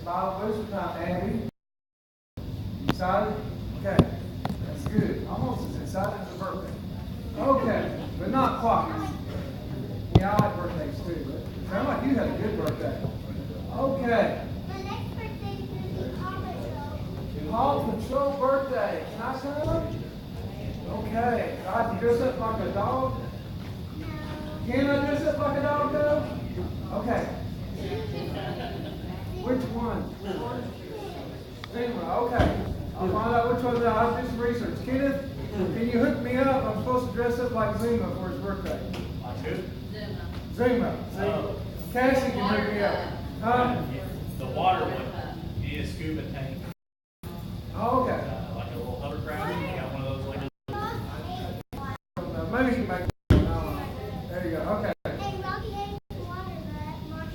Bible booster time, Abby. You excited? Okay. That's good. Almost as excited as a birthday. Okay. But not quite. Yeah, I like birthdays too. But it sounds like you had a good birthday. Okay. My next birthday is Paw Patrol. Paw Patrol birthday. Can I come? Okay. Do I have to dress up like a dog? Can I dress up like a dog though? Okay. Which one? Zima. Okay. I'll find out which one. I'll do some research. Kenneth, can you hook me up? I'm supposed to dress up like Zima for his birthday. Like who? Zima. Oh. Cassie can hook me up. Huh? The water one. You need a scuba tank. Oh, okay. Like a little hovercraft. You got one of those like Maybe you can make there you go. Okay. Hey, Rocky hates the water, but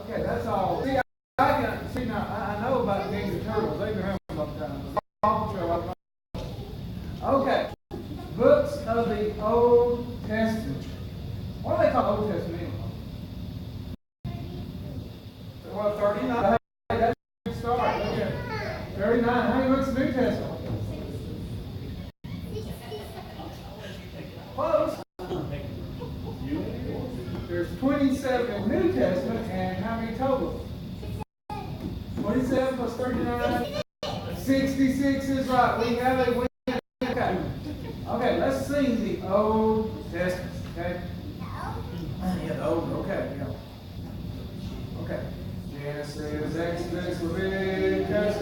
Okay, that's all. See, I know about Ninja Turtles. They've been around for a long time. Paw Patrol, okay. Books of the Old Testament. What do they call Old Testament anyway? Well, 39. Hey, that's a good start. Okay. 39. How many books of the New Testament? Close. There's 27 in New Testament, and how many total? 27 plus 39? 66 is right. We have a win. Okay. Okay, let's sing the Old Testament. Okay? Yeah, the old, okay, yeah. Okay. Genesis, Exodus, Leviticus,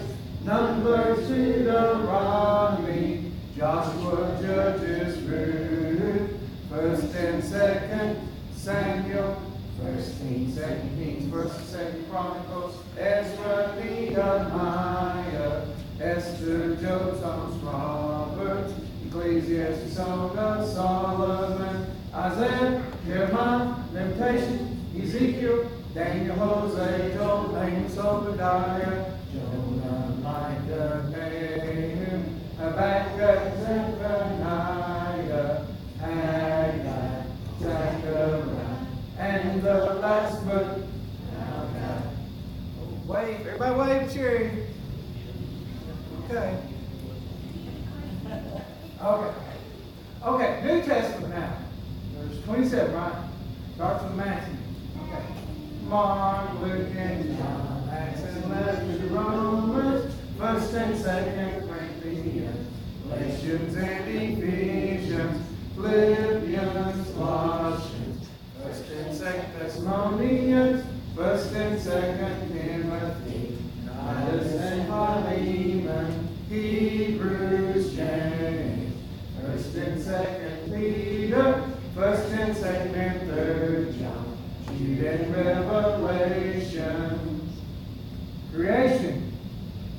Numbers, Deuteronomy, Joshua, Judges, Ruth, 1st and 2nd Samuel, 1st Kings, 2nd Kings, 1st and 2nd Chronicles, Ezra, Nehemiah, Esther, Job, Psalms, Proverbs, Ecclesiastes, Song of Solomon, Isaiah, Jeremiah, Lamentation, Ezekiel, Daniel, Hosea, Joel, Amos, Obadiah, Jonah, Micah, Nahum, Habakkuk, Zephaniah, Haggai, Zechariah, and the last book, Malachi. Wave, everybody wave, cheering. Okay. Okay. Okay, New Testament now. There's 27, right? Starts with Matthew. Okay. Mark, Luke, and John, Acts and letters to Romans, 1st and 2nd Corinthians, Galatians and Ephesians, Philippians, Colossians, 1st and 2nd Thessalonians, 1st and 2nd Timothy, Titus and Philemon, Hebrews, James, 1st and 2nd Peter, 1st and 2nd and 3rd John, Jude and Revelation. Creation.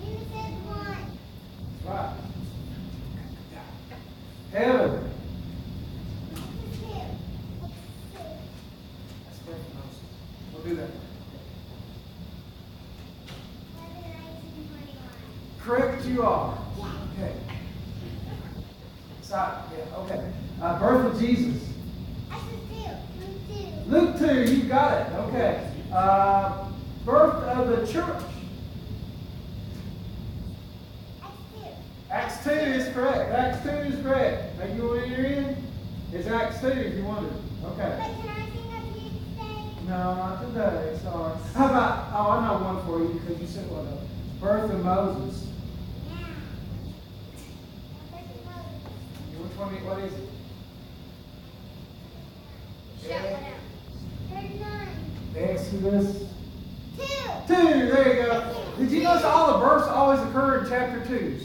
Genesis 1. That's right. Heaven. Genesis 2. That's perfect, Moses. We'll do that. 1921. Correct, you are. Okay. Excited. Yeah. Okay. Birth of Jesus. Exodus 2. Luke 2. You got it. Okay. Birth of the church. Acts 2 is correct. Acts 2 is correct. Maybe you want to enter in? It's Acts 2 if you wanted. Okay. But can I sing a few today? No, not today. Sorry. How about, oh, I know one for you because you said one of them. Birth of Moses. Yeah. Which one? What is it? Shout one out. 39. Exodus 2. 2. There you go. Did you notice all the births always occur in chapter 2s?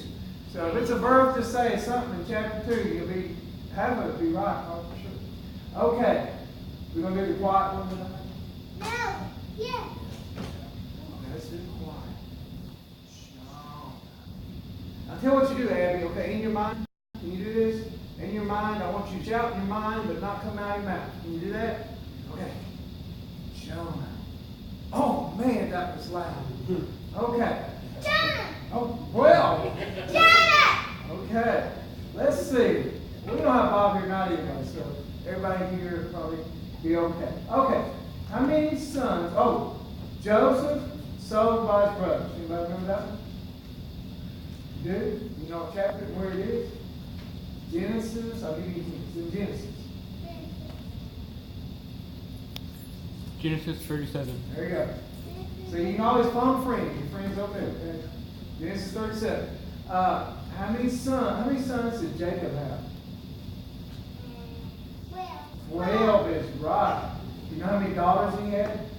So if it's a birth, just say something in chapter 2. You'll be, half of it will be right, oh, for sure. Okay. We're going to do the quiet one tonight? No. Yeah. Okay, let's do the quiet. No. Now tell what you do, Abby, okay? In your mind, can you do this? In your mind, I want you to shout in your mind, but not come out of your mouth. Can you do that? Okay. Jonah. Oh, man, that was loud. Okay. Jonah. Oh, well. Jonah. Okay. Let's see. We don't have Bob here tonight anyway, so everybody here will probably be okay. Okay. How many sons? Oh, Joseph sold by his brothers. Anybody remember that one? You do? You know what chapter and where it is? Genesis. I'll give you hints. It's in Genesis. Genesis 37. There you go. So you can always phone a friend. Your friend's over there. Okay? Genesis 37. How many sons did Jacob have? 12 is right. You know how many daughters he had?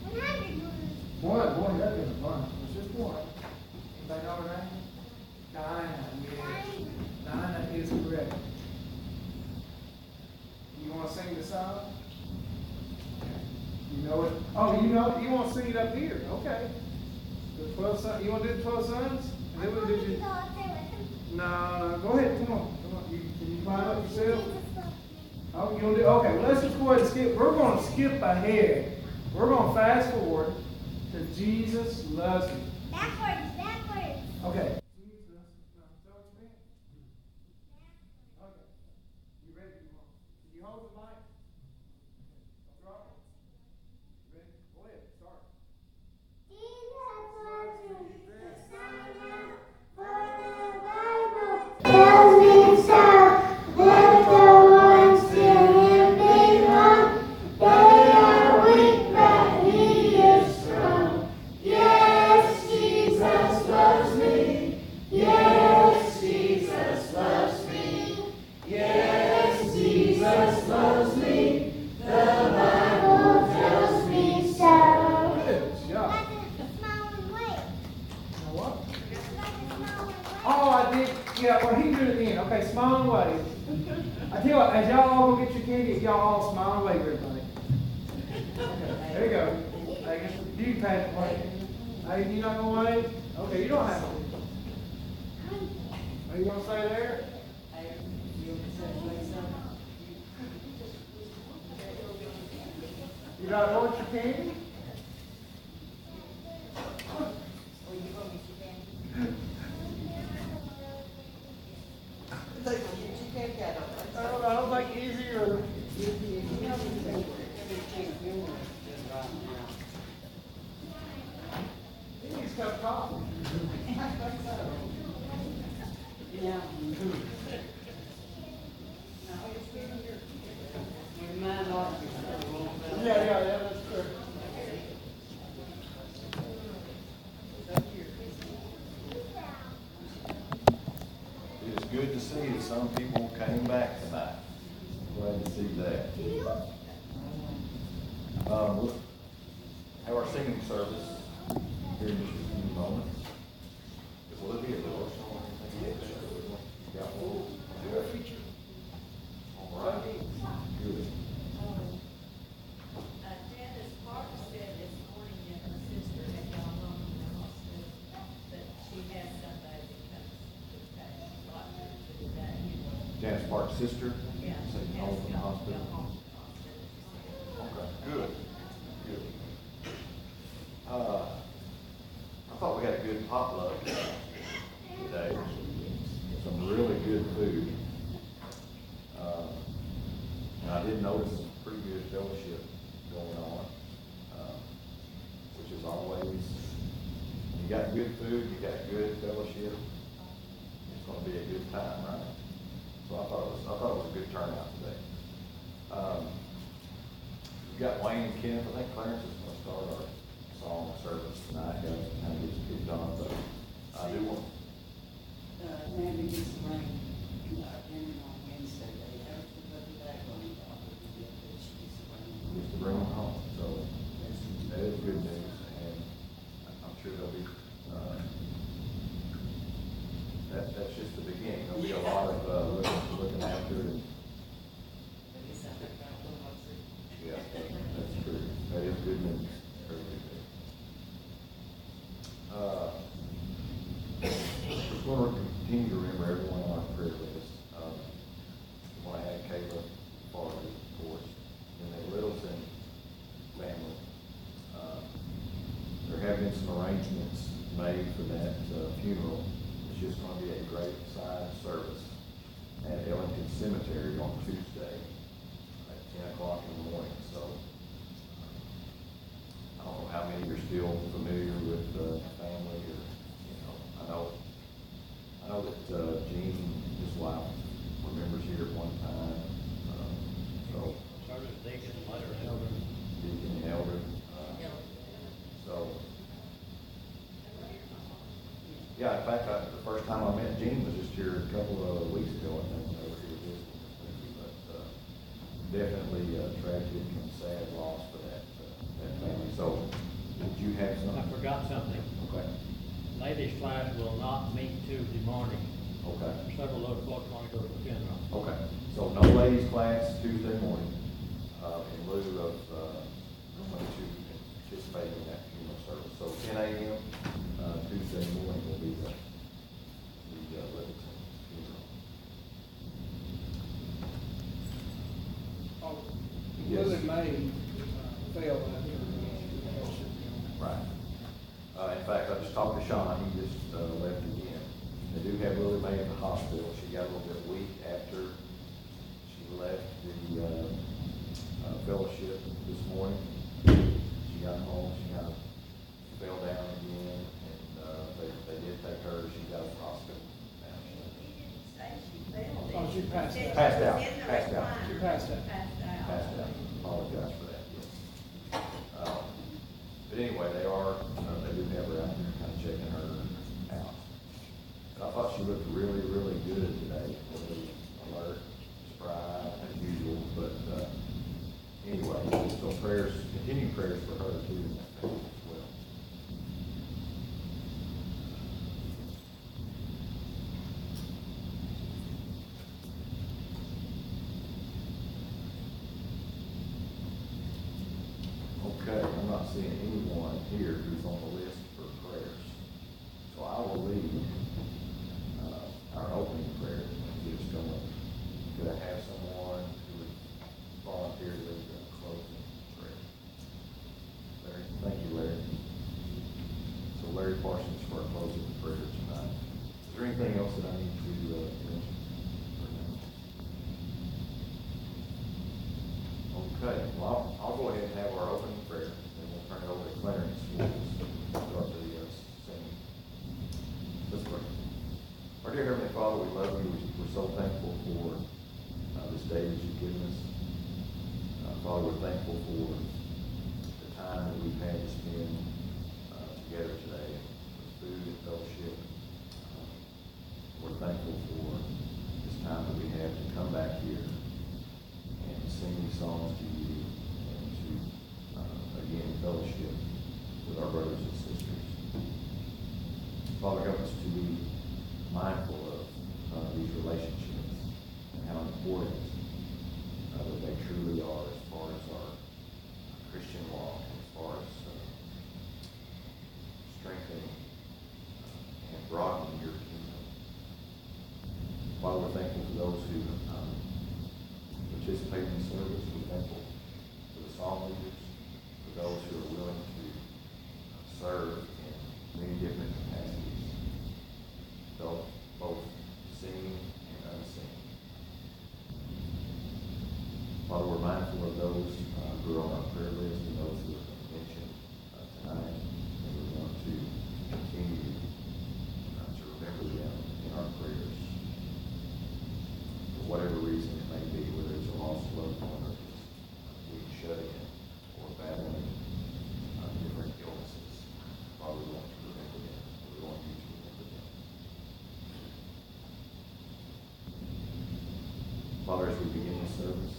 100. One, that isn't one. It's just one. Anybody know her name? Dinah, yes. Dinah is correct. You want to sing the song? You know it? Oh, you know it? You want to sing it up here? Okay. The 12 sons. You want to do the 12 sons? And then we'll do you. No, go ahead. Come on. Can you climb up yourself? Oh, you want to do? Okay. Well, let's just go ahead and skip. We're going to skip ahead. We're going to fast forward to Jesus loves you. Backwards. Okay. Jesus, no, is that what you meant? Okay. You ready? Can you hold the mic? Don't drop it. You ready? Go ahead. Start. Tells me so, let the ones to him belong. They are weak, but he is strong. Yes, Jesus loves me. Yes, Jesus loves me. Yes, Jesus loves me. The Bible tells me so. Good job. Like a smiling way. Now what? Like a smiling way. Oh, I did. Yeah, well, he did it again. Okay, smile and wave. I tell you what, as y'all all go get your candy, y'all all smile and wave, everybody. Okay, there you go. I guess you can pass it away. Hey, you not gonna wave? Okay, you don't have to. Are you gonna stay there? You not want your candy? I don't think easier. He needs a cup of coffee. Yeah, that's true. It is good to see that some people came back tonight. Glad to see that. We'll have our singing service here in just a few moments. Will it be a devotional or anything like that? Yeah. Do a feature. All right. Good. Janice Park said this morning that her sister had gone home in the hospital, but she has somebody that comes to take doctor to the day. Janice Park's sister? Yeah. Sitting home from the hospital? Okay, good, good. I thought we had a good potluck today. Some really good food. And I did notice some pretty good fellowship going on, which is always, you got good food, you got good fellowship, it's gonna be a good time, right? So I thought it was a good turnout today. We got Wayne and Kenneth. I think Clarence is gonna start our song service tonight, guys, kind of get kicked on, but I do want. Maybe get some rain, ending on Wednesday, they have to put it back on the top of the bit, but she's running. Just to bring them home, so that is good news, and I'm sure there'll be, that's just the beginning. There'll be a lot of, looking after it. Yeah, that's true. That is good news. Very good news. Just want to continue to remember everyone on our prayer list. We want to add Kayla Farley, of course, and the Littleton family. There have been some arrangements made for that funeral. It's just going to be a great side service at Ellington Cemetery on Tuesday at 10 o'clock in the morning. So I don't know how many feel familiar with the family, or, I know that, Gene, his wife, remembers here at one time, so. Started as deacon, later elder. Deacon and elder, so. Yeah, in fact, the first time I met Gene was just here a couple of weeks ago, I think, when they were here visiting, but, definitely a tragic and sad loss for that family. So, did you have I something? forgot something. Okay, Ladies' class will not meet Tuesday morning. okay, Several of folks want to go to the funeral. okay. So no ladies class Tuesday morning, in lieu of, going to participate in that funeral service. So 10 a.m., Tuesday morning will be the Livingston funeral. Oh, Yes. Willie May, failed that. Right. In fact, I just talked to Shauna, he just, left again. They do have Lily Mae at the hospital. She got a little bit weak after she left the, fellowship this morning. She got home, she kind of fell down again, and, they did take her, she's out of the hospital now. Oh, she passed out. Passed out, passed out. She passed out. Passed out. Apologize for that, yes. But anyway, they do have her out there kind of checking her out. And I thought she looked really, really good today, really alert, spry, as usual, but, anyway, so continued prayers for her too, and that family as well. Okay, I'm not seeing anyone here who's on the list for prayers. So I will lead, our opening prayer and get us going. Could I have someone who would volunteer to lead the closing prayer? Larry, thank you, Larry. So Larry Parsons for our closing prayer tonight. Is there anything else that I need to, mention? Okay, well, I'll go ahead and have our opening prayer, and we'll turn it over to Clarence for start the singing. Let's pray. Our dear Heavenly Father, we love you. We're so thankful for this day that you've given us. Father, we're thankful for the time that we've had to spend together today, with food and fellowship. We're thankful for this time that we have to come back here and to sing these songs to you, and to, again, fellowship with our brothers and sisters. Father, help us to be mindful of these relationships and how important that they truly are as far as our Christian walk, as far as strengthening and broadening your kingdom. Father, we're thankful for those who participate in the service. We're thankful for the song leaders, for those who are willing to serve in many different capacities, both seen and unseen. Father, we're mindful of those who are on our prayer list and those who have been mentioned tonight, and we want to continue to remember them in our prayers. For whatever reason it may be, whether it's a lost loved one or being shut in or battling different illnesses. Father, we want to remember them. We want you to remember them. Father, as we begin the service,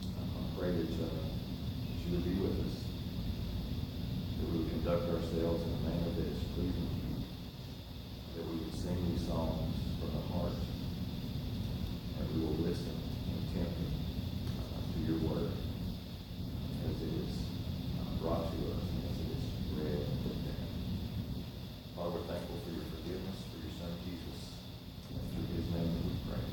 I pray that you would be with us, that we would conduct ourselves in a manner that is pleasing to you, that we would sing these songs from the heart, and we will listen intently to your word as it is brought to us and as it is read and put down. Father, we're thankful for your forgiveness, for your Son Jesus, and through his name that we pray.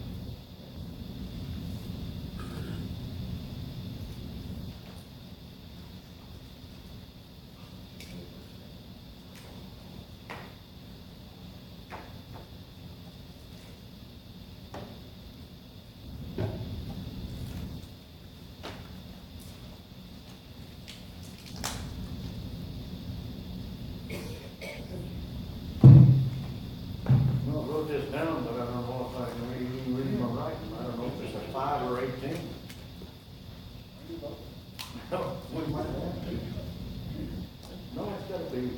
be.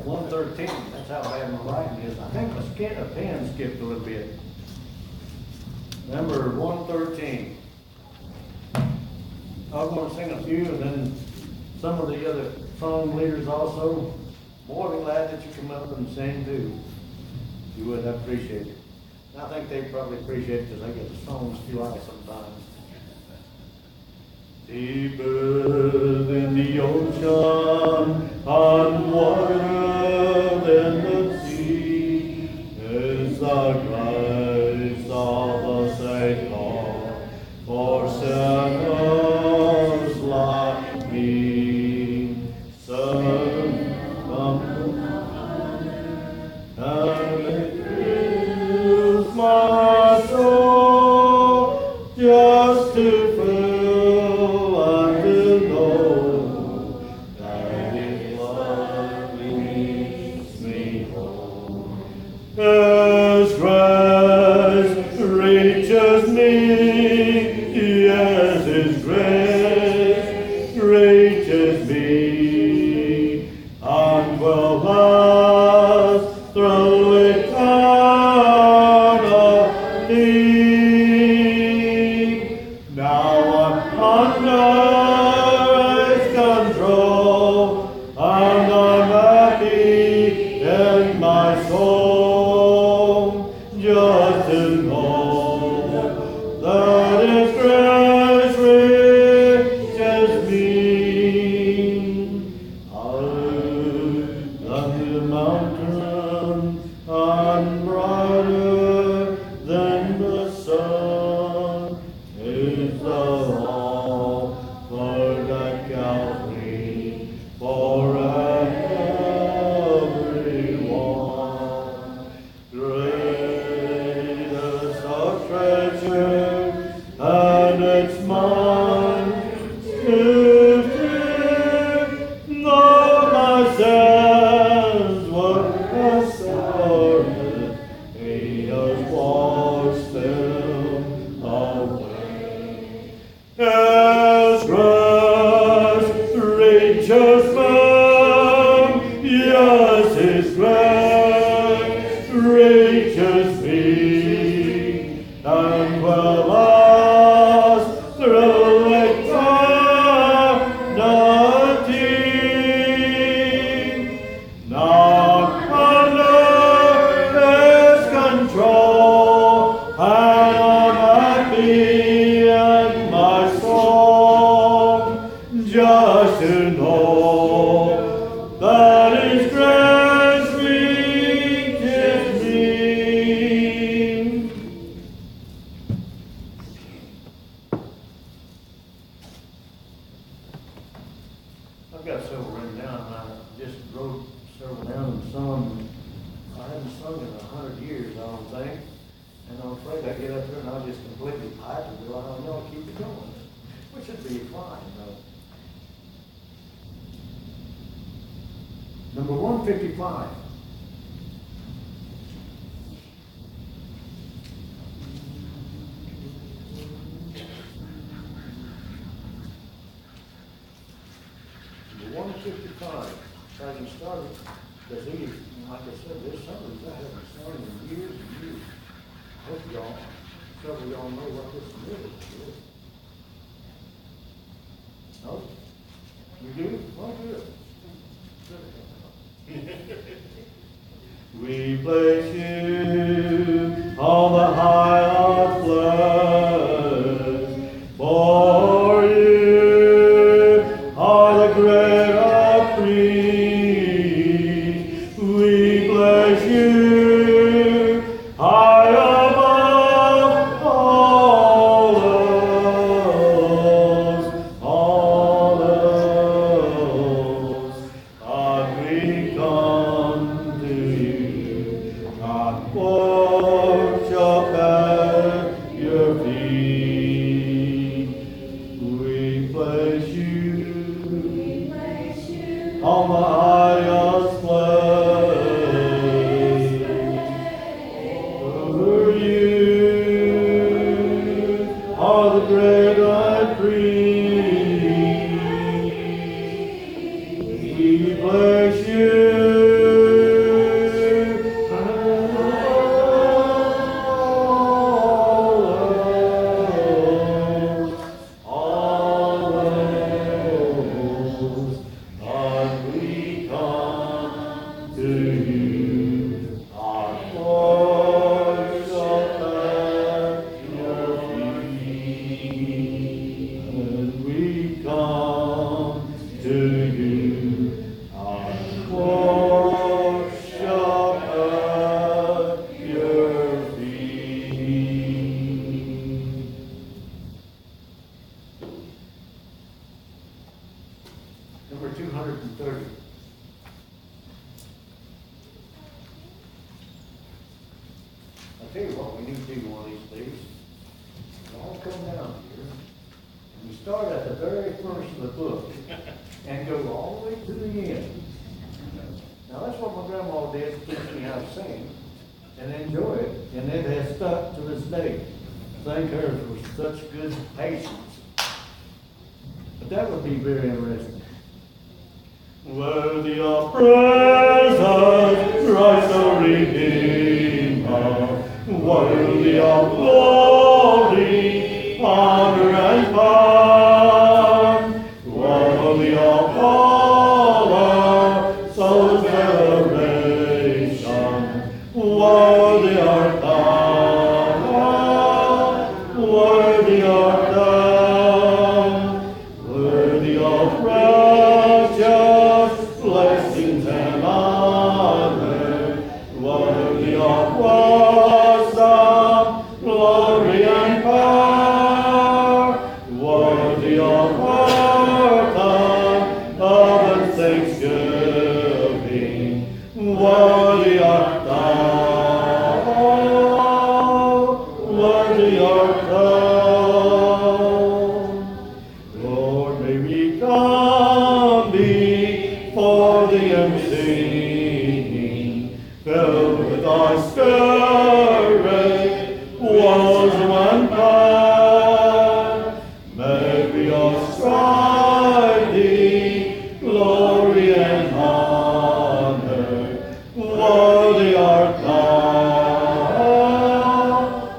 113, that's how bad my writing is. I think my pen skipped a little bit. Number 113. I'm gonna sing a few, and then some of the other song leaders also. More than glad that you come up and sing too. You would appreciate it. And I think they probably appreciate it because they get the songs too high sometimes. Deeper than the ocean, on wider than the sea, is the grace of the Savior for sinners like me. Son, come and it fills my soul just to feel and to know that His love leads me home. His grace reaches me, yes, His grace reaches me, and will last through eternity. Now I'm under His control, and I'm happy in my soul, just to know that His grace reaches me. Higher than the mountain, and brighter than the sun, is the offer that Calvary for everyone. Greatest of treasure, and it's mine to give, though my sins were as scarlet, He has washed them away. His grace reaches me, yes, His grace reaches me, and will last through eternity. Now under His control, and I'm happy in my soul, just to know that His grace reaches me. I've got several written down, and I just wrote several down and sung. I haven't sung in 100 years, I don't think. And I'm afraid I get up there and I'll just completely pipe and go, I don't know, keep it going. Which would be fine, though. Number 155. Number 155. Hasn't started, because he, like I said, this summer, I haven't sung in years and years. I hope y'all, several of y'all know what this is. No? You do? Oh, good. We place you on the highest place, for you are the great high priest. We place you high above all else. And we come to you, and worship at your feet. We place you on the highest place. For you are the great high priest. start at the very first of the book and go all the way to the end. Now, that's what my grandma did to teach me how to sing and enjoy it, and it has stuck to this day. Thank her for such good patience. But that would be very interesting. Worthy of praises, Christ the Redeemer, worthy of glory, honor, and power, worthy of all our souls' adoration, worthy art thou, worthy art thou, worthy of precious blessings and honor, worthy of wisdom, glory, and power, worthy of worth and thanksgiving, worthy art thou, worthy art thou. Lord, may we come before thee and singing, filled with thy spirit, wisdom and power. May we ascribe thee glory and honor. Worthy art thou,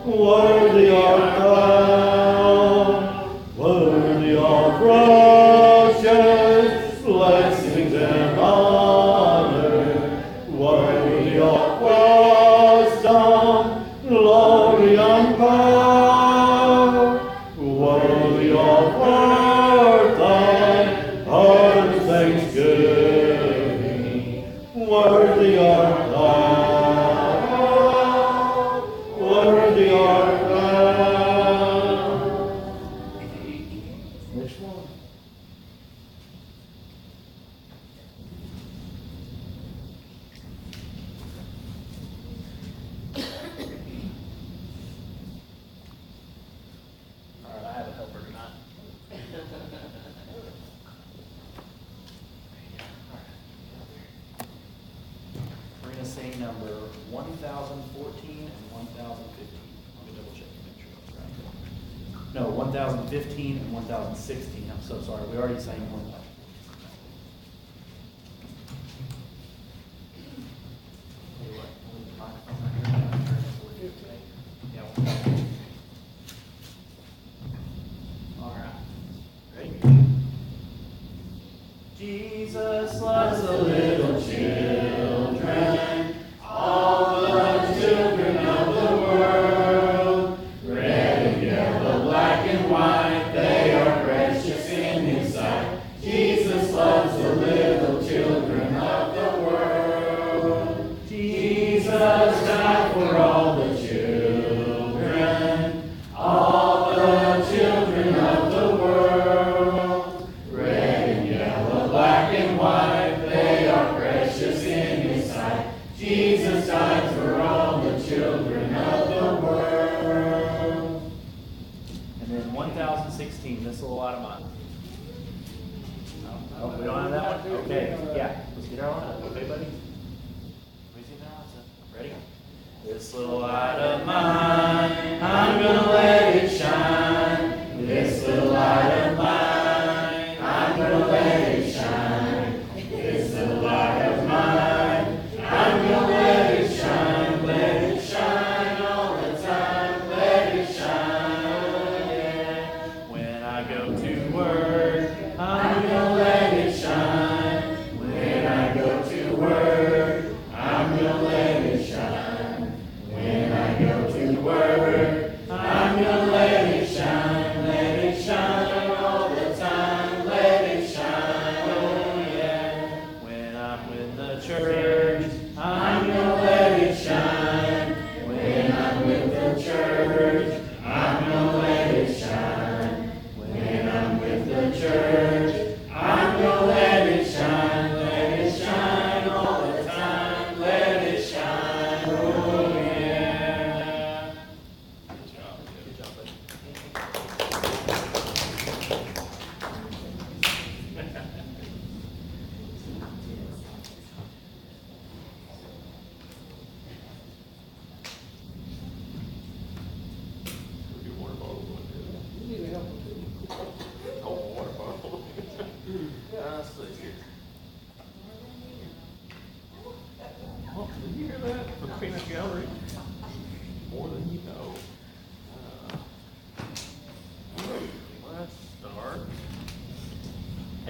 worthy art thou, worthy of precious blessings and honor, worthy of wisdom, glory, and power, worthy of worth and thanksgiving, worthy art thou, worthy art thou. Next one. All right, I have a helper tonight. We're gonna sing number 1014 and 1015. Let me double check to make sure that's right. No, 1015 and 1016. I'm so sorry. We already sang 1000. Tell you what, we'll leave the microphone right here. We're good today. Yeah, all right. Ready? Jesus loves the little children, all the children of the world. Red and yellow, black and white, they are precious in His sight. Jesus loves the little children of the world. Jesus died for all the children, all the children of the world. Red and yellow, black and white, they are precious in His sight. Jesus died for all the children of the world. And then 1016, this little out of mine. Oh, we don't have that one? Okay, yeah, let's get our line. Okay, buddy? We see now, ready? This little light of mine, I'm gonna let it shine. This little light of mine, I'm gonna let it shine. This little light of mine, I'm gonna let it shine all the time, let it shine, yeah. When I go to work, I'm gonna let it shine. When I go to work, I'm gonna let it shine. When I go to work, I'm gonna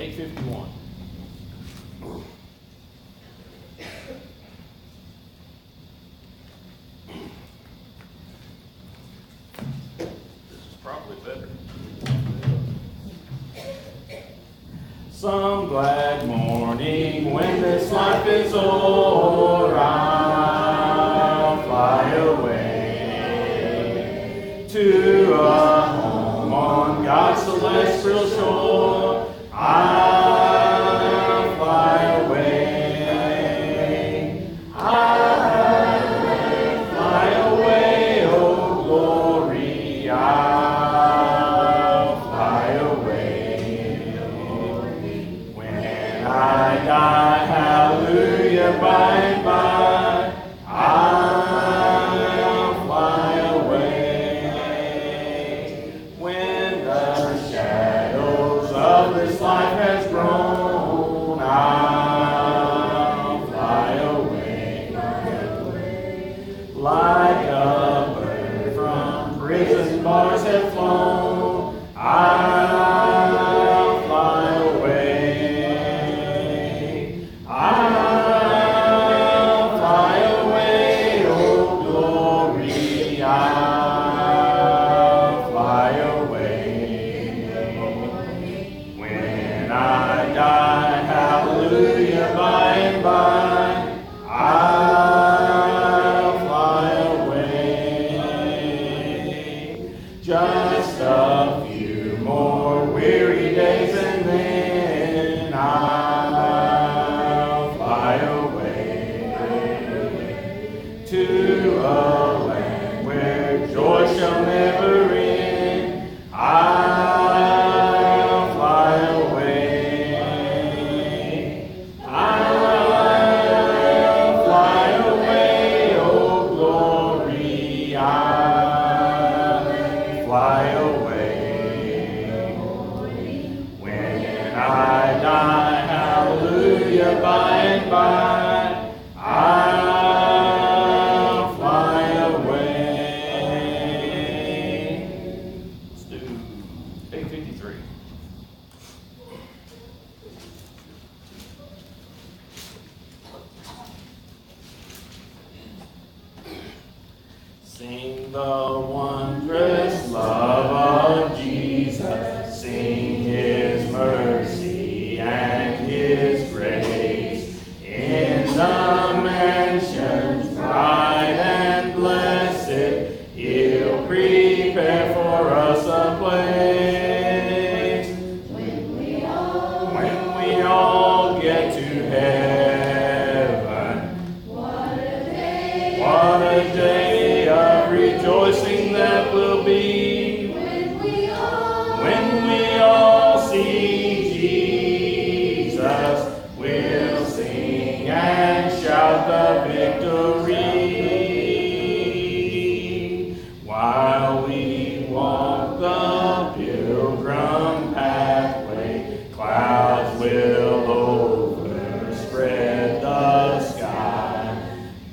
8:51. This is probably better. Some glad morning when this life is o'er, I'll fly away to a home on God's celestial shore. I'll fly away. I'll fly away, oh glory. I'll fly away. When I die, hallelujah, by and by, I'll fly away. When the shadows of this life has grown, I'll fly away. Like a bird from prison bars have flown, I'll fly away. I'll fly away, oh glory, I'll fly away. When I die, hallelujah, by and by, I'll fly away. Just a few more weary days and then I'll fly away to a land where joy shall never end. I'll fly away. I'll fly away, oh glory. I'll fly away. When I die, hallelujah, by and by, I'll fly away. Let's do 8:53. Sing the wondrous love of Jesus, sing His mercy and His grace. In the mansions bright and blessed, He'll prepare for us a place. When we all get to heaven, what a day of rejoicing that will be when we all see Jesus. We'll sing and shout the victory while we walk the pilgrim pathway. Clouds will overspread the sky,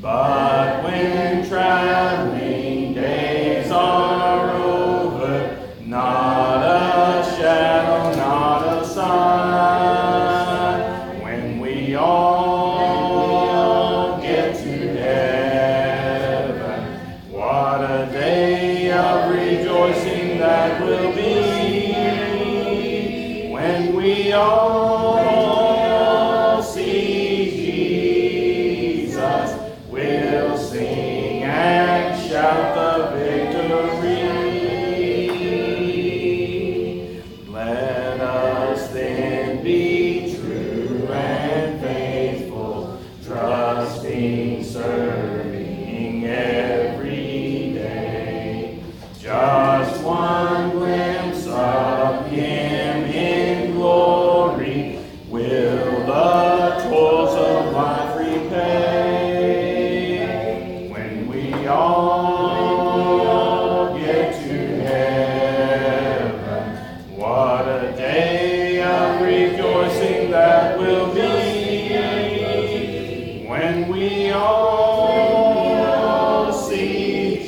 but when traveling days are over, not a shadow, not a sign. When we all get to heaven, what a day of rejoicing that will be. When we all see Jesus, we'll sing and shout the victory. Let us then be true and faithful, trusting, serving every day. Just one glimpse of Him in glory will the toils of life repay. When we all get to heaven, what a day of rejoicing that will be. When we all see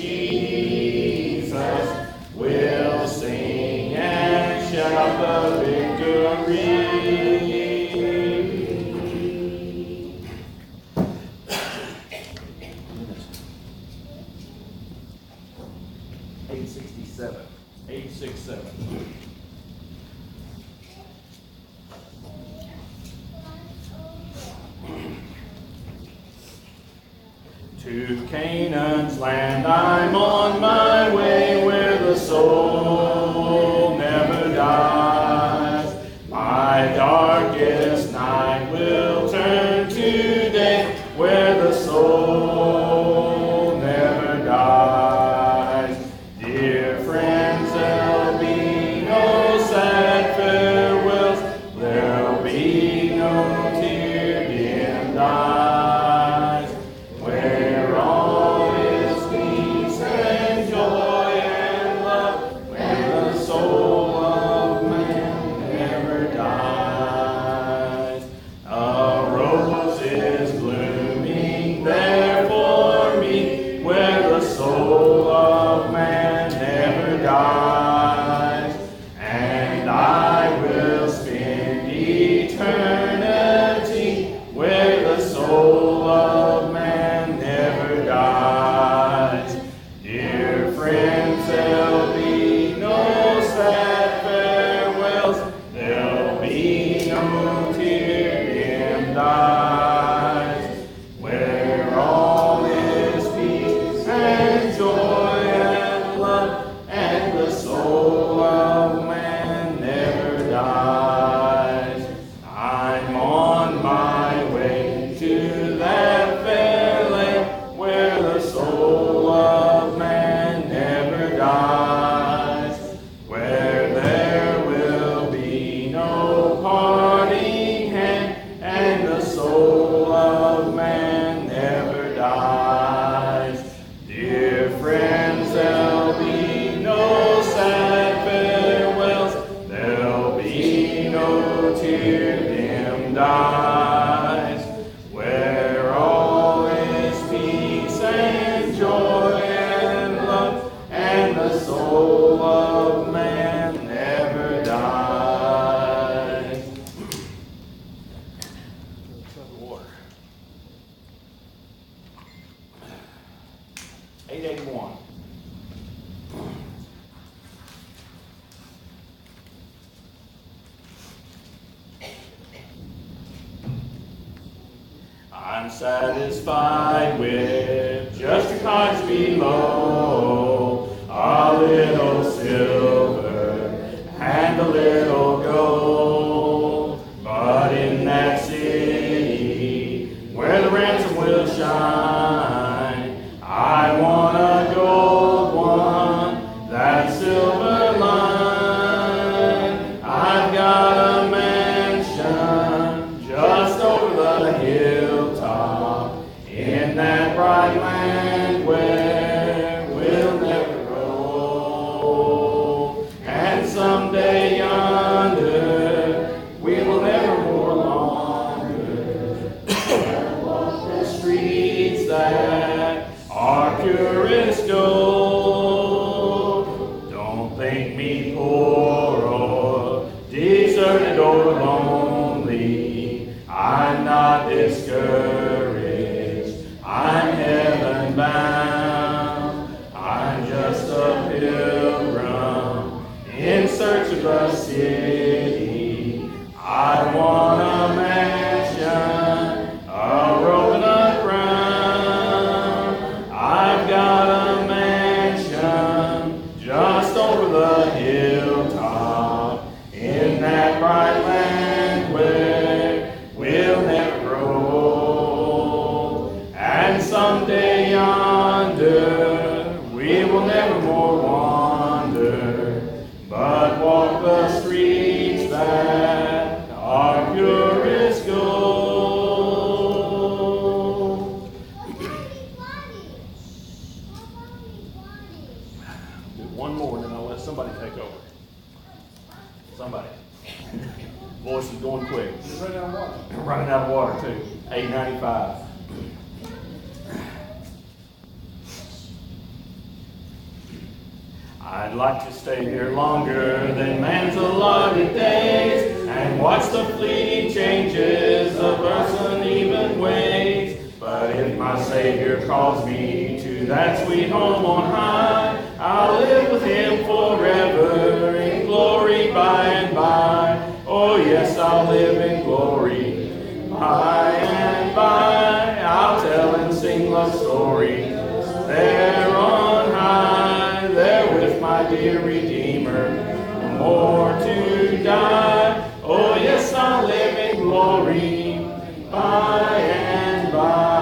Jesus, we'll sing and shout the victory. $867. 867. To Canaan's land I'm on my way, where the soul never dies. My darkest night will turn to day, where the soul never dies. Dear friends, there'll be no sad farewells, there'll be no tear-dimmed eyes, where all is peace and joy and love, where the soul of man never dies. A rose is blooming there for me, where the soul of man never dies, and I will spend eternity where the soul of man never dies. Dear friends, there'll be no sad farewells, there'll be no tear-dimmed eyes, where all is peace and joy and love, and the soul of man never dies. I'm on my way to that fair land, where the soul of man never dies, where there will be no parting hand, and the soul of man never dies. Dear friends, there'll be no sad farewells, there'll be no tear-dimmed eyes, where all is peace and joy and love, and the soul of man never dies. Water. 881. I'm satisfied with just a cottage below, a little silver and a little gold. But in that city where the ransom will shine, I want a gold one, that silver line. I've got a mansion just over the hilltop, in that bright land where we'll never grow. And someday yonder we will never more longer walk the streets that are pure as gold. Don't think me poor or deserted or lonely. I'm not discouraged, I'm heaven bound. I'm just a pilgrim in search of the city. I want a mansion, a robe and a crown. I've got a mansion just over the hilltop, in that bright land where we'll never grow. And someday yonder we will never more wander, but walk the streets that are pure as gold. Do one more and then I'll let somebody take over. Somebody. Voice is going quick. You're running out of water. Running out of water too. 895. I'd like to stay here longer than man's allotted days, and watch the fleeting changes of earth's uneven ways. But if my Savior calls me to that sweet home on high, I'll live with him forever in glory by and by. Oh yes, I'll live in glory by and by. I'll tell and sing love stories there on high, there with my dear Redeemer, no more to die. Oh yes, I'll live in glory by and by.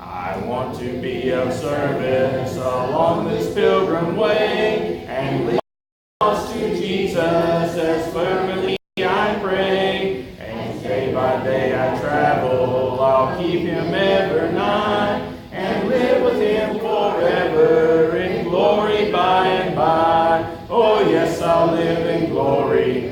I want to be of service along this pilgrim way and lead us to Jesus as fervently I pray. And day by day I travel, I'll keep him ever nigh and live with him forever in glory by and by. Oh yes, I'll live in glory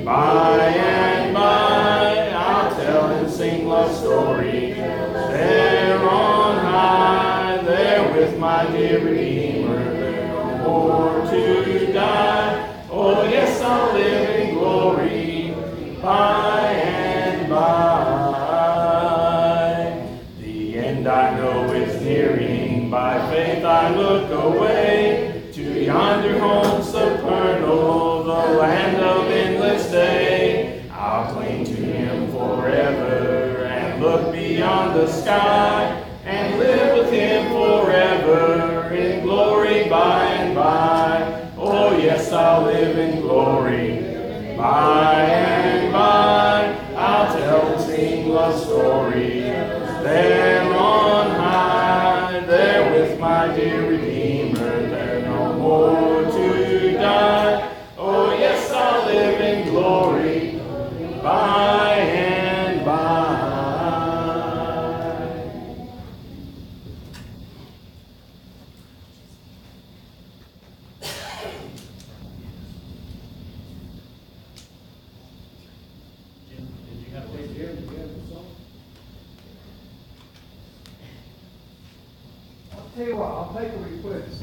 by and by. I'll tell and sing love stories there on high, there with my dear Redeemer, there no more to die. Oh yes, I'll live in glory by and by. The end I know is nearing, by faith I look away to yonder home supernal, the land of endless day. I'll cling to him forever and look beyond the sky and live with him forever in glory by and by. Oh yes, I'll live in glory by and by. I'll tell and sing love stories there on high, there with my dear Redeemer, there no more to die. Oh yes, I'll live in glory by and by. I'll tell you what, I'll take a request.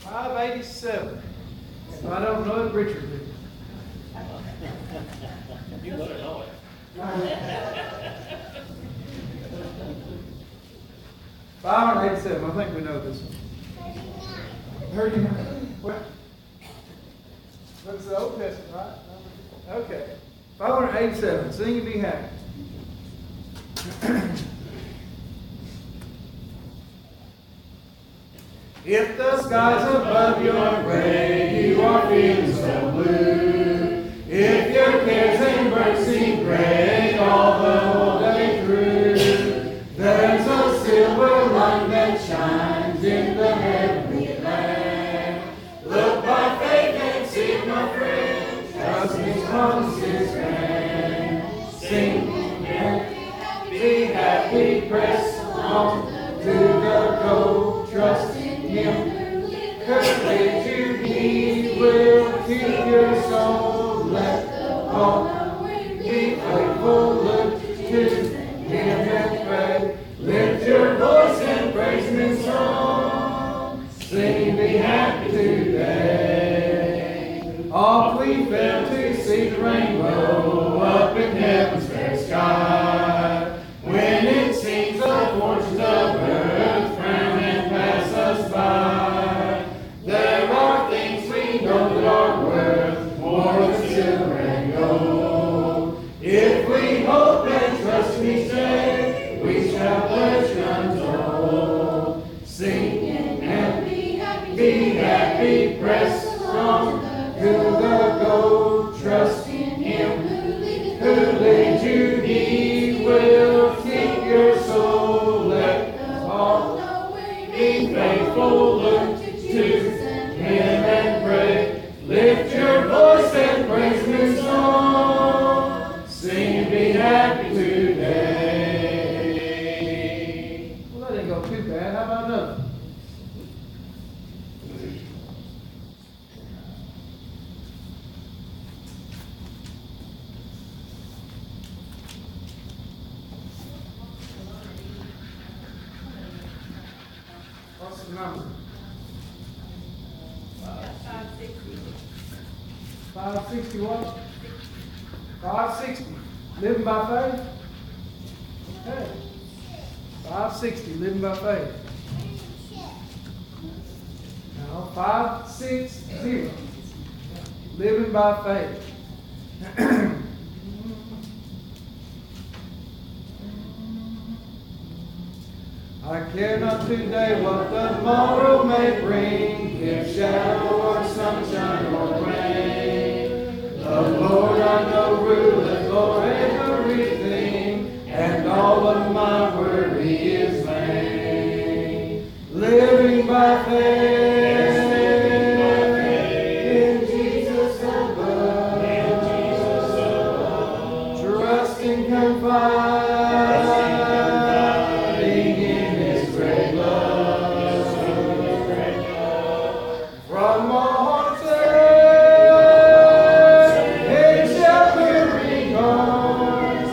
$587. If I don't know it, Richard will. You better know it. $587. I think we know this one. 39. What? Looks the Old Testament, right? Okay. 587. Sing and be happy. If the skies above your gray, you are feeling so blue. If your cares and burdens seem great all the whole day through, there's a silver light that shines in the heavenly land. Look by faith and seek, my friend, trust His promises grand. Sing and be happy, press on to the goal, trust in Him. Courage you need will keep your soul. Let all be faithful, look to Him and pray. Lift your voice and praise Him in song. Sing, be happy today. Off we fell to see the rainbow up in heaven's fair sky. When it seems the fortunes of earth frown and pass us What's the number? Got 560. 560 what? 560. Living by faith? Okay. 560, living by faith. No, 560. Living by faith. I care not today what the morrow may bring, if shadow or sunshine or rain. The Lord I know ruleth o'er everything, and all of my worry is vain. Living by faith in Jesus above, trusting, confiding in His great love, from all turn in sheltering arms.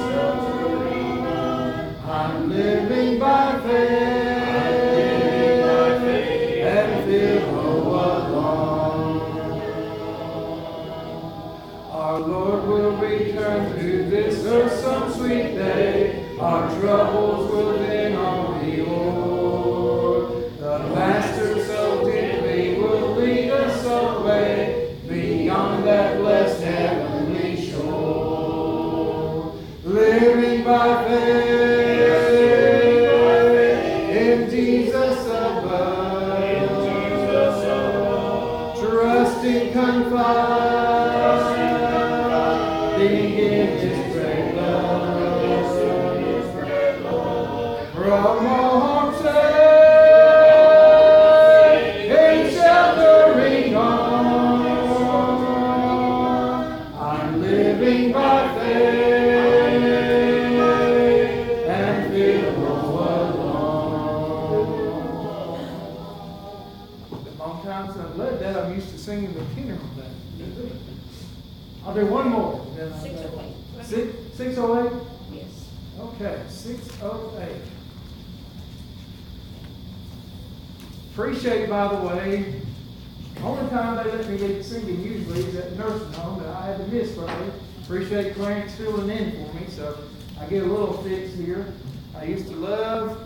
I'm living by faith and feel no alarm. Our Lord will return to this earth some sweet day. Our troubles will then all be o'er. The Master so dearly will lead us away beyond that blessed heavenly shore. Living by faith in Jesus above, trusting, confiding in His great love, from all shame in sheltering arms. I'm living by faith and feel no alarm. Long time since I've led that, I'm used to singing the tenor on that. I'll do one more. Then I'll 608. 608? Yes. Okay, 608. Appreciate, by the way, only time they let me get singing usually is at the nursing home that I had to miss Friday. Appreciate Clarence filling in for me, so I get a little fix here. I used to love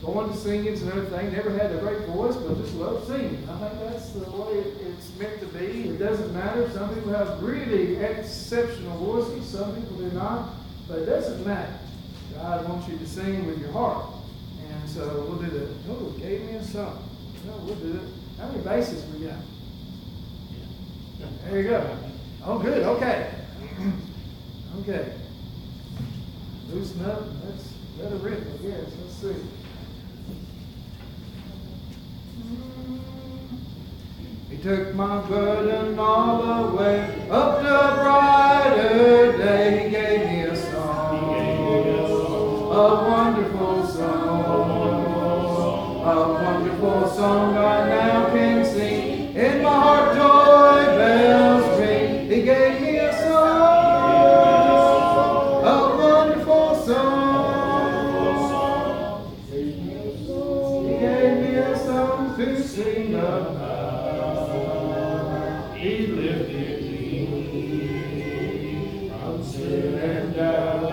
going to singings and everything. Never had a great voice, but just love singing. I think that's the way it's meant to be. It doesn't matter. Some people have really exceptional voices. Some people do not. But it doesn't matter. God wants you to sing with your heart. And so we'll do that. Oh, it gave me a song. No, we'll do it. How many basses we got? There you go. Oh, good. Okay. Okay. Loosen up. Let's let it rip, I guess. Let's see. He took my burden all away. Up to a brighter day, He gave me a song. A wonderful song. A wonderful song I now can sing. In my heart joy bells ring. He gave me a song. A wonderful song. He gave me a song to sing about. He lifted me from sin and doubt.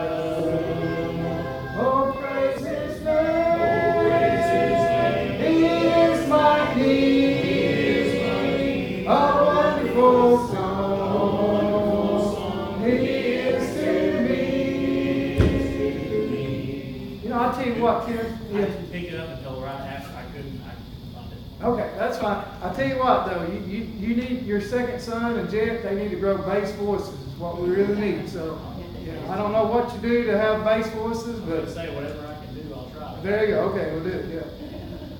Oh, praise His name. Oh, praise His name. He is my King. A wonderful song. He is to me. You know, I'll tell you what, Karen. I didn't pick it up until right after. I couldn't find it. Okay, that's fine. I'll tell you what, though, you need your second son and Jeff, they need to grow bass voices, is what we really need. So, you know, I don't know what you do to have bass voices, I'm going but to say whatever I can do, I'll try. there you go. Okay, we'll do it, yeah.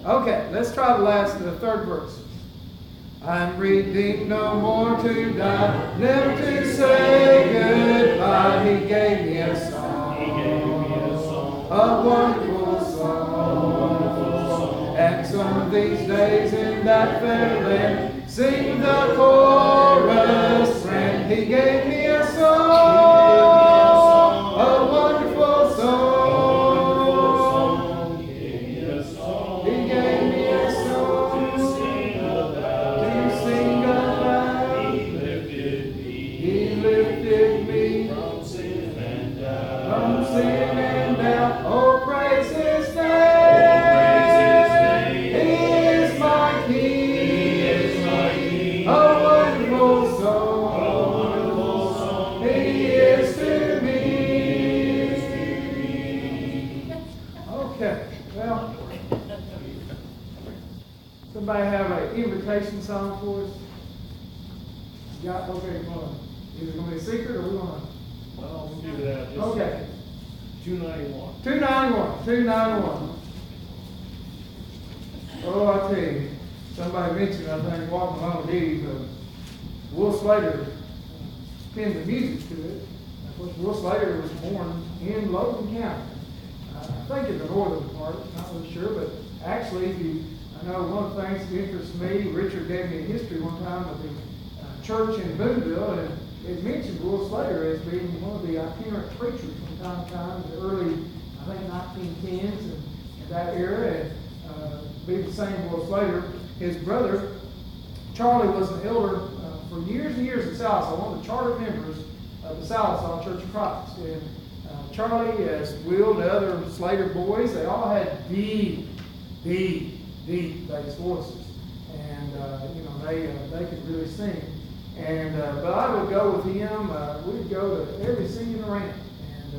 Okay, let's try the third verse. I'm redeemed no more to die, never to say goodbye. He gave me a song. He gave me a song. A wonderful song. And some of these days in that fair land, sing the chorus friend. He gave me a song, a wonderful song. He gave me a song. He gave Anybody have an invitation song for us? You got, okay, come on. Is it gonna be a secret or we gonna? Well, we'll do that. Just Okay. 291. 291. Oh, I tell you, somebody mentioned, I think, walking along with these, Will Slater pinned the music to it. Of course, Will Slater was born in Logan County. I think in the northern part, not really sure, but actually, I know one of the things that interests me, Richard gave me a history one time of the church in Boonville, and it mentioned Will Slater as being one of the itinerant preachers from time to time in the early, I think, 1910s and that era, and be the same Will Slater. His brother, Charlie, was an elder for years and years at Sallisaw, one of the charter members of the Sallisaw Church of Christ. And Charlie, as Will, the other Slater boys, they all had deep bass voices, and they could really sing. And but I would go with him. We'd go to every singing around,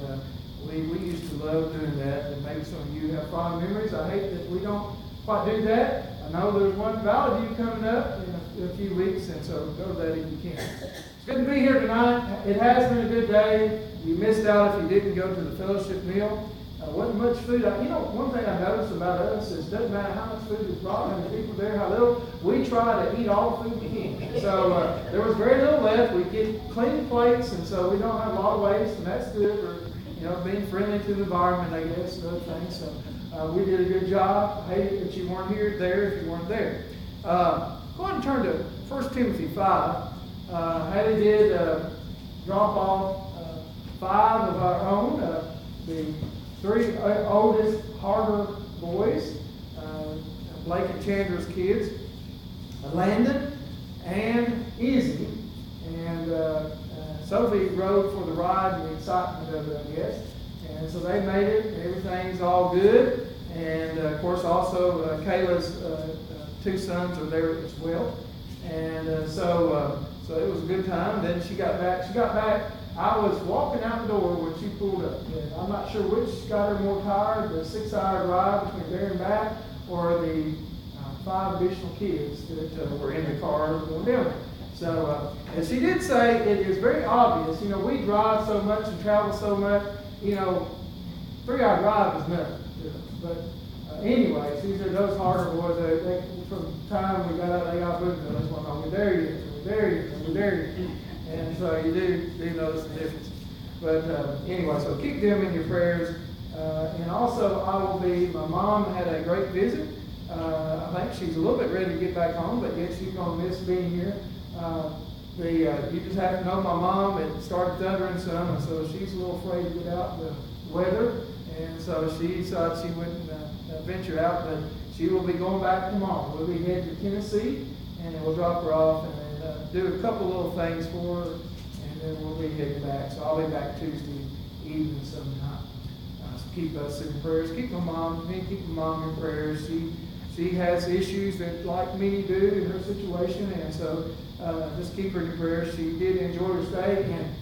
and we used to love doing that. And maybe some of you have fond memories. I hate that we don't quite do that. I know there's one Valley View coming up in a few weeks, and so go to that if you can. It's good to be here tonight. It has been a good day. You missed out if you didn't go to the fellowship meal. Wasn't much food. One thing I noticed about us is it doesn't matter how much food is brought, how many people there, how little, we try to eat all the food we can. So there was very little left. We get clean plates, and so we don't have a lot of waste, and that's good for being friendly to the environment, I guess, and other things. So we did a good job. I hate it that you weren't there if you weren't there. Go ahead and turn to 1 Timothy 5. Haley did drop off 5 of our own, the 3 oldest Harder boys, Blake and Chandler's kids, Landon and Izzy, and Sophie rode for the ride and the excitement of it, I guess. And so they made it. Everything's all good. And of course, also Kayla's 2 sons are there as well. And so it was a good time. Then she got back. I was walking out the door when she pulled up. And I'm not sure which got her more tired, the 6-hour drive between there and back, or the 5 additional kids that were in the car going down there. So, and she did say it is very obvious. We drive so much and travel so much. 3-hour drive is nothing. But anyway, she said those Harder boys, they from the time we got out, they got Boonville. That's why we're there yet. And so you do notice the difference. But anyway, so keep them in your prayers. And also, my mom had a great visit. I think she's a little bit ready to get back home, but yet she's going to miss being here. You just have to know my mom, it started thundering some, and so she's a little afraid to get out in the weather. And so she thought she wouldn't venture out, but she will be going back tomorrow. We'll be heading to Tennessee, and then we'll drop her off and do a couple little things for her, and then we'll be heading back. So I'll be back Tuesday evening sometime. So keep us in prayers. Keep my mom in prayers. She has issues that, like many do, in her situation, and so just keep her in prayers. She did enjoy her stay, and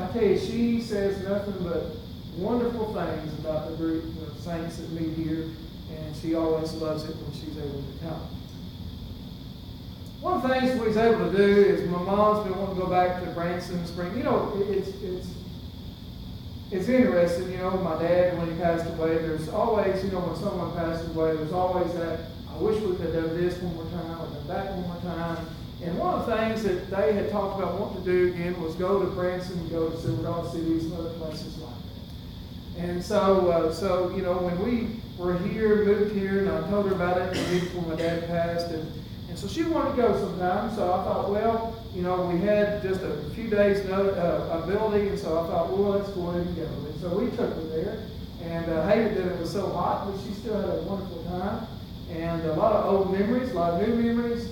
I tell you, she says nothing but wonderful things about the group of saints that meet here, and she always loves it when she's able to come. One of the things we was able to do is my mom's been wanting to go back to Branson Spring. It's interesting, my dad, when he passed away, there's always, when someone passes away, there's always that, I wish we could have done this one more time, or done that one more time. And one of the things that they had talked about wanting to do again was go to Branson and go to Silver Cities and other places like that. And so when we were here, moved here, and I told her about it the week before my dad passed, and so she wanted to go sometime. So I thought, well, we had just a few days ability, and so I thought, well, let's go ahead and go. And so we took her there, and hated that it was so hot, but she still had a wonderful time, and a lot of old memories, a lot of new memories.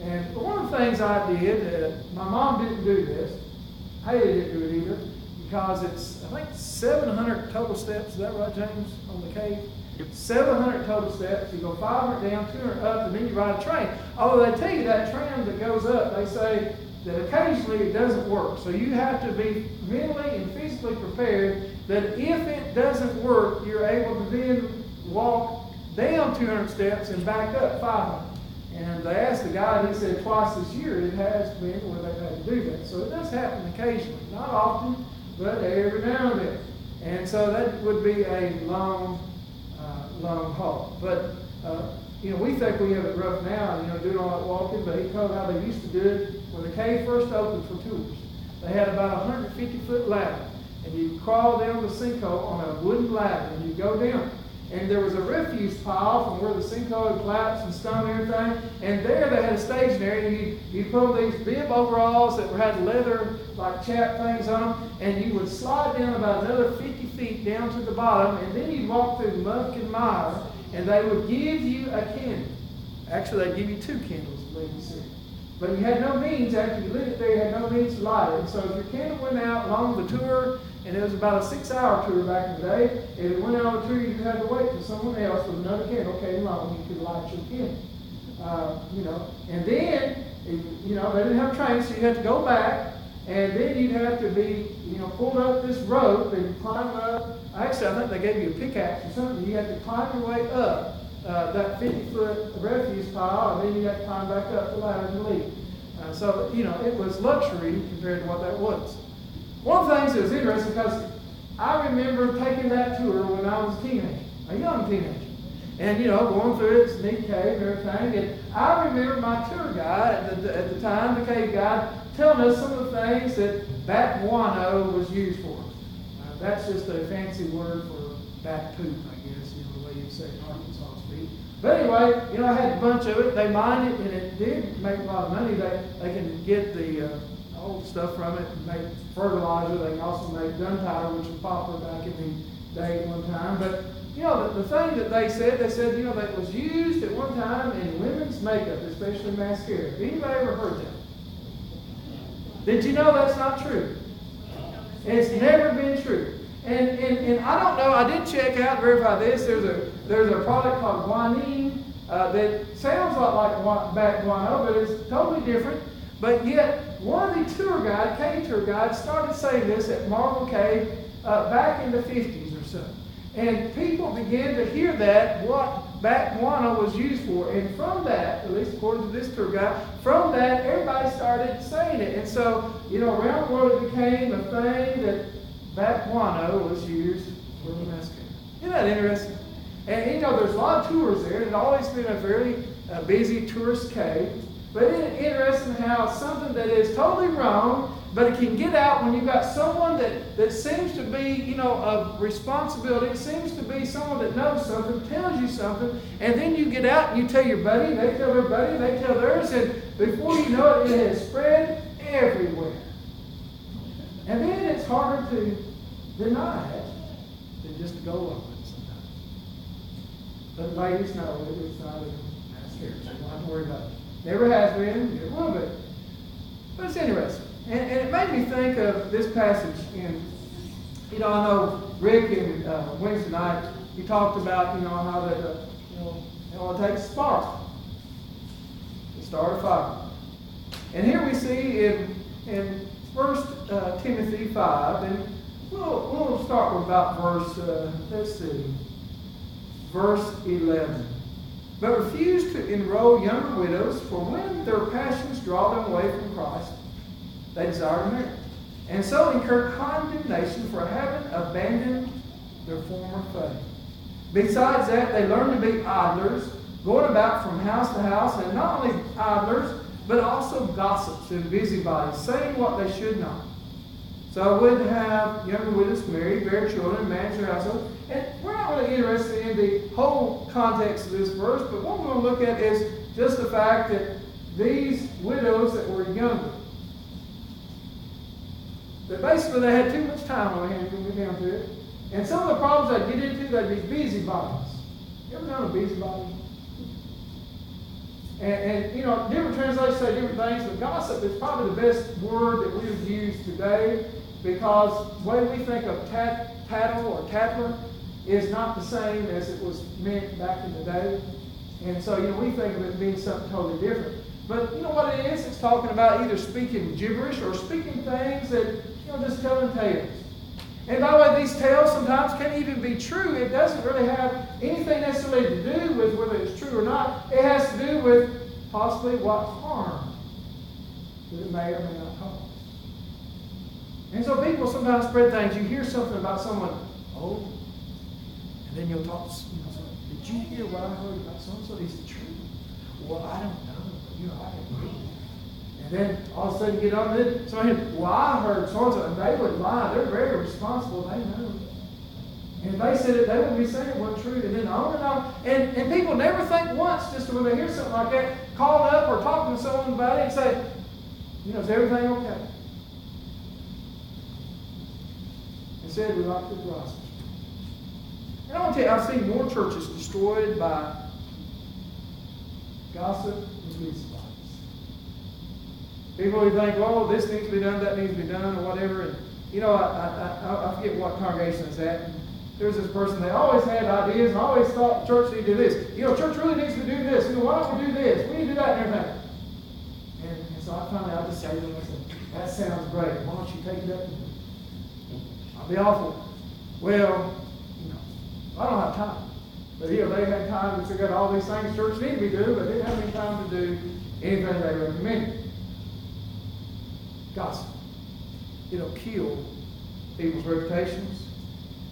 And one of the things I did, my mom didn't do this, Haley didn't do it either, because it's, I think, 700 total steps. Is that right, James, on the cave? 700 total steps. You go 500 down, 200 up, and then you ride a train. Although they tell you that tram that goes up, they say that occasionally it doesn't work. So you have to be mentally and physically prepared that if it doesn't work, you're able to then walk down 200 steps and back up 500. And they asked the guy, and he said twice this year it has been where they've had to do that. So it does happen occasionally, not often, but every now and then. And so that would be a long haul. But we think we have it rough now, doing all that walking. But he told how they used to do it when the cave first opened for tours. They had about a 150-foot ladder, and you crawl down the sinkhole on a wooden ladder, and you go down. And there was a refuse pile from where the sinkhole had collapsed and stone and everything. And there they had a staging area. And you put on these bib overalls that had leather, like chap things on them. And you would slide down about another 50 feet down to the bottom. And then you'd walk through muck and mire. And they would give you a candle. Actually, they'd give you 2 candles, I believe you said. But you had no means, after you lit it there, you had no means to light it. And so if your candle went out along the tour, and it was about a 6-hour tour back in the day, if it went out on the tour, you had to wait till someone else with another candle came along and you could light your candle. And then, they didn't have trains, so you had to go back, and then you'd have to be, pulled up this rope and climb up. Actually, I think they gave you a pickaxe or something. You had to climb your way up that 50-foot refuse pile, and then you had to climb back up the ladder and leave. So it was luxury compared to what that was. One of the things that was interesting, because I remember taking that tour when I was a teenager, a young teenager. And, going through its neat cave and everything. And I remember my tour guide at the time, the cave guide, telling us some of the things that bat guano was used for. That's just a fancy word for bat poop, I guess, the way you say it in Arkansas speak. But anyway, I had a bunch of it. They mined it, and it did make a lot of money. They can get the old stuff from it and make fertilizer. They can also make gunpowder, which was popular back in the day at one time. But, the thing that they said, that it was used at one time in women's makeup, especially mascara. Have anybody ever heard that? Did you know that's not true? It's never been true. And I don't know, I did check out, verify this. There's a product called guanine that sounds a lot like bat guano, but it's totally different. But yet, one of the cave tour guides started saying this at Marble Cave back in the 50s or so. And people began to hear that, what bat guano was used for. And from that, at least according to this tour guide, from that, everybody started saying it. And so, around the world it became a thing that bat guano was used for the mascara. Isn't that interesting? And, there's a lot of tours there. It's always been a very busy tourist cave. But isn't it interesting how something that is totally wrong, but it can get out when you've got someone that seems to be, of responsibility, seems to be someone that knows something, tells you something, and then you get out and you tell your buddy, they tell their buddy, they tell theirs, and before you know it, it has spread everywhere. And then it's harder to deny it than just to go along with it sometimes. But ladies know it's not a mascara, so you don't have to worry about it. Never has been, it will be. But it's interesting. And it made me think of this passage in, I know Rick in Wednesday night, he talked about, how that, it takes a spark to start a fire. And here we see in 1 Timothy 5, and we'll start with about verse 11. But refuse to enroll younger widows, for when their passions draw them away from Christ, they desire to marry, and so incur condemnation for having abandoned their former faith. Besides that, they learn to be idlers, going about from house to house, and not only idlers, but also gossips and busybodies, saying what they should not. So I would have younger widows marry, bear children, manage their household. And we're not really interested in the whole context of this verse, but what we're going to look at is just the fact that these widows that were younger, that basically they had too much time on their hands when we get down to it. And some of the problems they'd get into, they'd be busybodies. You ever known a busybody? And different translations say different things, but gossip is probably the best word that we would use today, because the way we think of tattle or tattler is not the same as it was meant back in the day. And so, we think of it being something totally different. But you know what it is? It's talking about either speaking gibberish or speaking things that, just telling tales. And by the way, these tales sometimes can't even be true. It doesn't really have anything necessarily to do with whether it's true or not. It has to do with possibly what harm that it may or may not cause. And so people sometimes spread things. You hear something about someone, oh, and then you'll talk to someone, did you hear what I heard about so-and-so? Is it true? Well, I don't know. I agree. And then all of a sudden you get on it. So well, I heard so-and-so, and they would lie. They're very responsible. They know. And if they said it, they wouldn't be saying it wasn't true. And then on and on. And people never think once, just when they hear something like that, call up or talking to someone about it and say, is everything okay? Instead, we like the gospel. And I want to tell you, I've seen more churches destroyed by gossip and police violence. People who think, this needs to be done, that needs to be done, or whatever. And, I forget what congregation it's at. And there's this person, they always had ideas and always thought the church needed to do this. Church really needs to do this. Why don't we do this? We need to do that and everything. And so I just say to them, I said, that sounds great. Why don't you take it up and I'll be awful. Well, I don't have time. But they had time to figure out all these things church need to be doing, but they didn't have any time to do anything they recommended. Gossip. It'll kill people's reputations,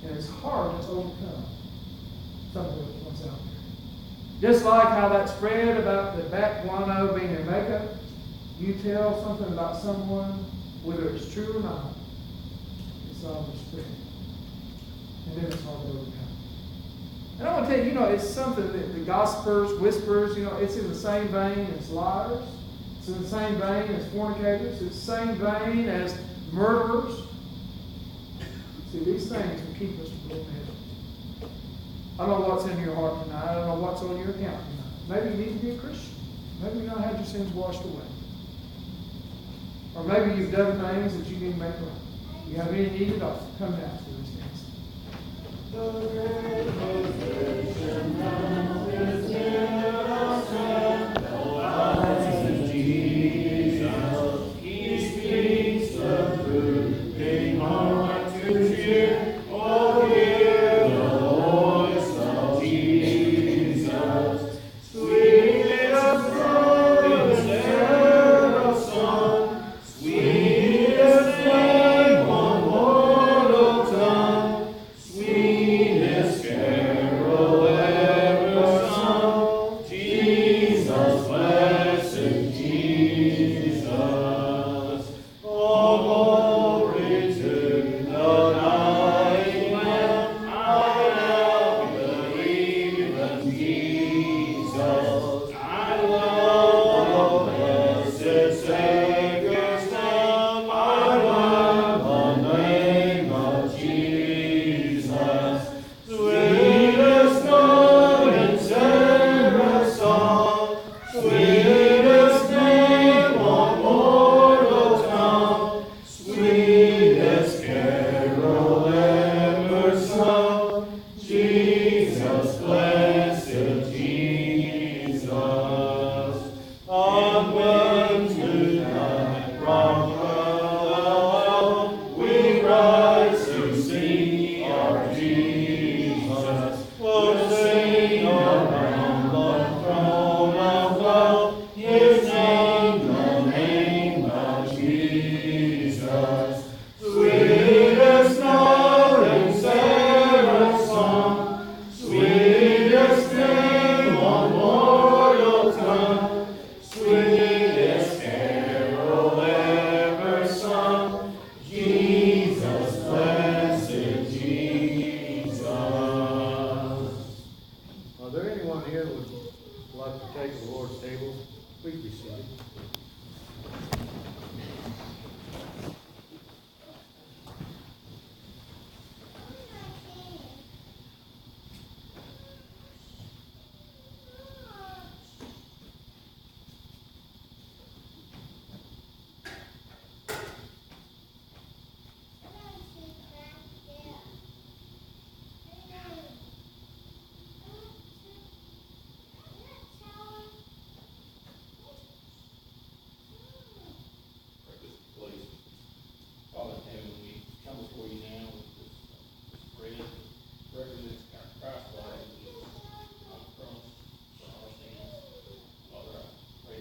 and it's hard to overcome something that's out there. Just like how that spread about the back guano being in makeup, you tell something about someone, whether it's true or not, it's all spread. And then it's hard to overcome. And I want to tell you, it's something that the gossipers, whisperers, it's in the same vein as liars. It's in the same vein as fornicators. It's the same vein as murderers. See, these things will keep us from going to heaven. I don't know what's in your heart tonight. I don't know what's on your account tonight. Maybe you need to be a Christian. Maybe you've not had your sins washed away. Or maybe you've done things that you need to make right. You have any need at all, come down to these things. The great physician now is near us, and the lies of Jesus. He speaks the truth, bring heart to cheer. Oh, hear the voice of Jesus. Sweetest song, seraph's song, sweetest name on mortal tongue, sweetest carol ever sung. Jesus, blessed Jesus. Oh, glory to the dying Lamb. I now believe in Jesus. I love the blessed Savior's name. I love the name of Jesus. Sweetest note in seraph's song, sweetest name on mortal tongue, sweetest carol ever sung. Jesus, blessed Jesus. Unto thy rock above, we rise to see our Jesus. We'll sing around the throne of love, His name, the name of Jesus. Sweetest note in seraph's song, sweetest name on mortal tongue, sweetest carol ever sung. Jesus, blessed Jesus. Are there anyone here who would like to take the Lord's table? Please be seated. Please, Father in heaven, we come before you now with this bread that represents Christ's body on the cross for our sins. Father, I pray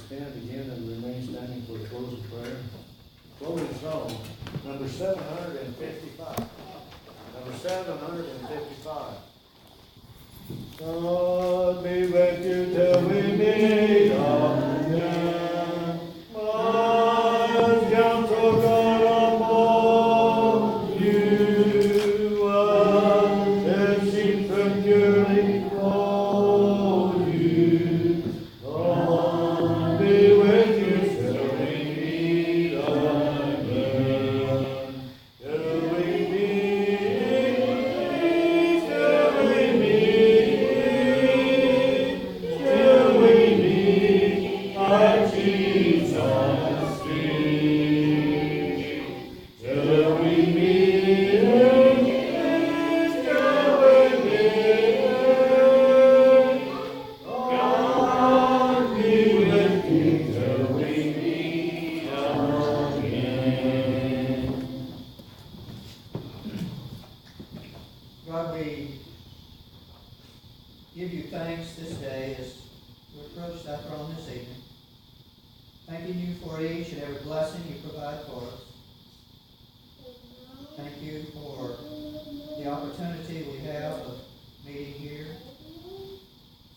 stand again and remain standing for a closing prayer. Closing song, number 755. Number 755. God be with you till we meet again. My counsel God upon you, and she securely hold you. God be with you till we meet again. Till we meet, till we meet at Jesus' feet. Till we meet, till we meet. God be with you till we meet again. God, we give you thanks this day as we approach thy throne this evening. Thanking you for each and every blessing you provide for us. Thank you for the opportunity we have of meeting here,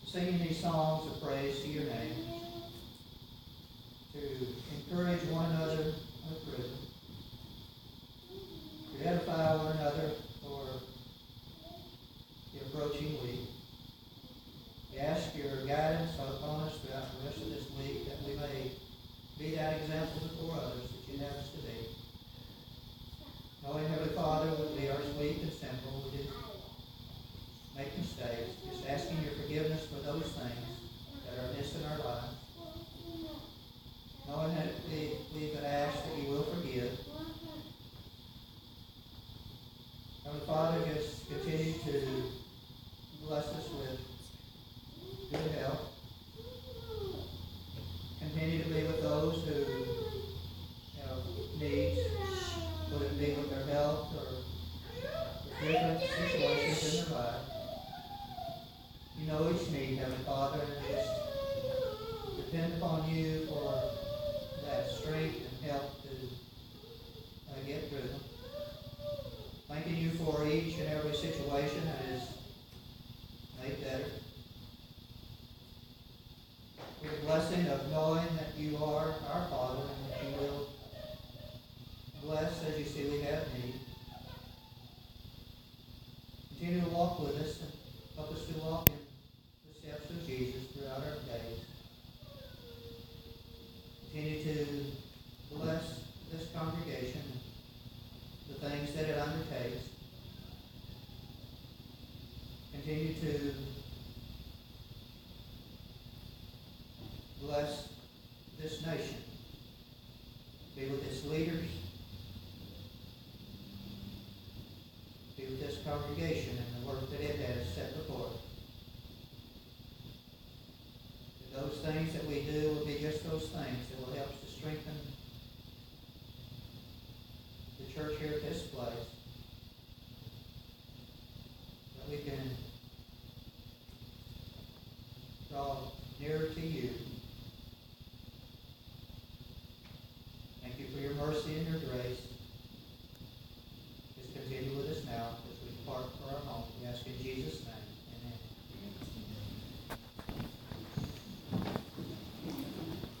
singing these songs of praise to your name, to encourage one another with rhythm, to edify one another for the approaching week. We ask your guidance upon us throughout the rest of this week, that we may be that example before others that you have us to be. Knowing, Heavenly Father, that we are weak and simple, we do make mistakes, just asking your forgiveness for those things that are missed in our lives. Knowing that we could ask that you will forgive. Heavenly Father, just continue to bless us with good health. Continue to be with those who have needs, whether it be with their health or different situations in their life. You know each need, Heavenly Father, and we just depend upon you for that strength and help to get through them. Thanking you for each and every situation that is made better. With the blessing of knowing that you are our Father and that you will bless as you see we have need. Continue to walk with us and help us to walk in the steps of Jesus throughout our days. Continue to bless this congregation and the things that it undertakes. Continue to bless this nation. Be with its leaders. Be with this congregation and the work that it has set before it. And those things that we do will be just those things that will help us to strengthen the church here at this place. That we can draw nearer to you. Thank you for your mercy and your grace.